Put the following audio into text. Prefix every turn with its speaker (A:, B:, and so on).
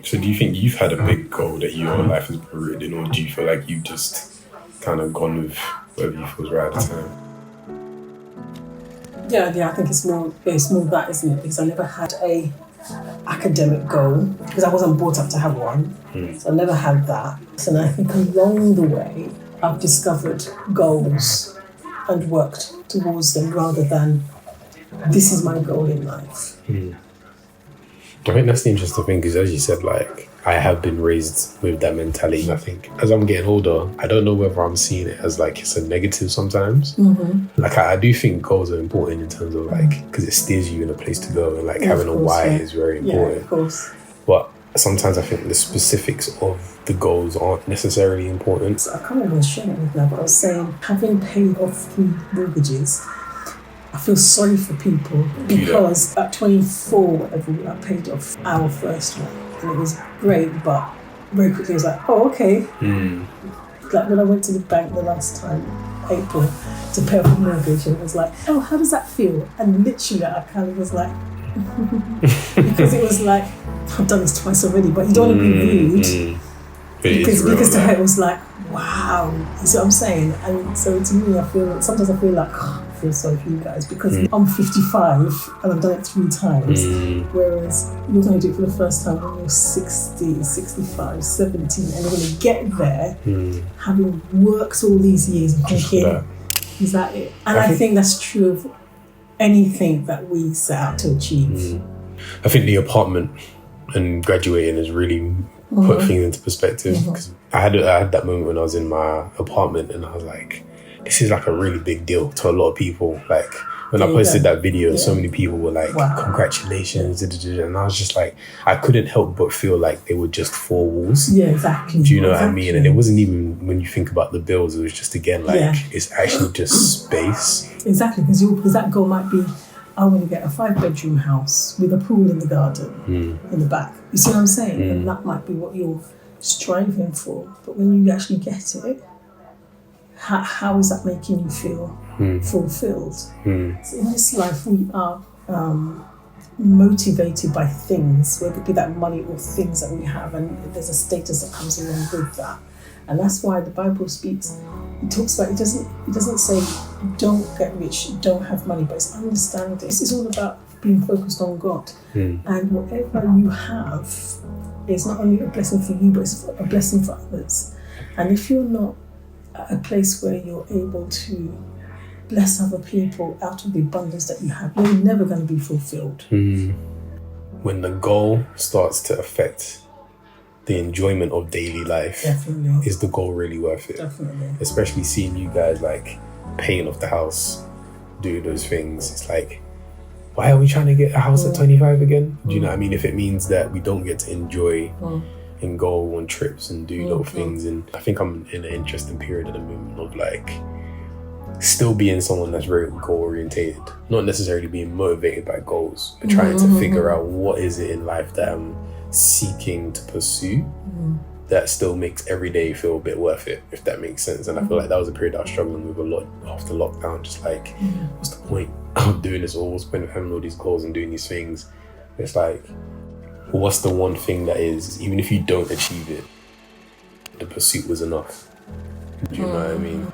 A: So do you think you've had a big goal that your life has been rooted in, or do you feel like you've just kind of gone with whatever you feel was right at the time?
B: Yeah, I think it's more that, isn't it? Because I never had a academic goal, because I wasn't brought up to have one. So I never had that. So I think along the way, I've discovered goals and worked towards them rather than this is my goal in life.
A: I think that's the interesting thing, because as you said, like, I have been raised with that mentality. I think as I'm getting older, I don't know whether I'm seeing it as like it's a negative sometimes. Like I do think goals are important in terms of like, because it steers you in a place to go, and like having a why is very important.
B: Yeah, of course.
A: But sometimes I think the specifics of the goals aren't necessarily important.
B: So I can't remember sharing it with now, but I was saying, having paid off 3 mortgages, I feel sorry for people because at 24, whatever, I paid off our first one. And it was great, but very quickly I was like, oh, okay. Like when I went to the bank the last time, April, to pay off the mortgage, and it was like, oh, how does that feel? And literally I kind of was like, because it was like, I've done this twice already, but you don't want to be rude. Because to her it was like, wow. You see what I'm saying? And so to me, sometimes I feel like, I feel sorry for you guys, because I'm 55 and I've done it 3 times. Whereas you're going to do it for the first time when you're 60, 65, 17, and you're going to get there having worked all these years and thinking, is that it? And I think that's true of anything that we set out to achieve.
A: I think the apartment and graduating has really put things into perspective, because I had that moment when I was in my apartment and I was like, this is like a really big deal to a lot of people. Like when I posted that video, so many people were like, congratulations, and I was just like, I couldn't help but feel like they were just 4 walls.
B: Yeah, exactly.
A: Do you know what I mean? And it wasn't even, when you think about the bills, it was just, again, like, it's actually just space.
B: Exactly, because that goal might be, I want to get a 5-bedroom house with a pool in the garden in the back. You see what I'm saying? And that might be what you're striving for. But when you actually get it, how is that making you feel fulfilled? So in this life, we are motivated by things, whether it be that money or things that we have, and there's a status that comes along with that. And that's why the Bible speaks, it talks about, it doesn't say don't get rich, don't have money, but it's understanding. It's all about being focused on God. And whatever you have is not only a blessing for you, but it's a blessing for others. And if you're not at a place where you're able to bless other people out of the abundance that you have, you're never going to be fulfilled.
A: When the goal starts to affect the enjoyment of daily life, is the goal really worth it?
B: Definitely.
A: Especially seeing you guys like paying off the house, do those things. It's like, why are we trying to get a house at 25 again? Do you know what I mean? If it means that we don't get to enjoy and go on trips and do little things. And I think I'm in an interesting period at the moment of like still being someone that's very goal orientated, not necessarily being motivated by goals, but trying to figure out what is it in life that I'm seeking to pursue that still makes every day feel a bit worth it, if that makes sense. And I feel like that was a period I was struggling with a lot after lockdown, just like, what's the point of doing this all? What's the point of having all these goals and doing these things? It's like, what's the one thing that is, even if you don't achieve it, the pursuit was enough? Do you know what I mean?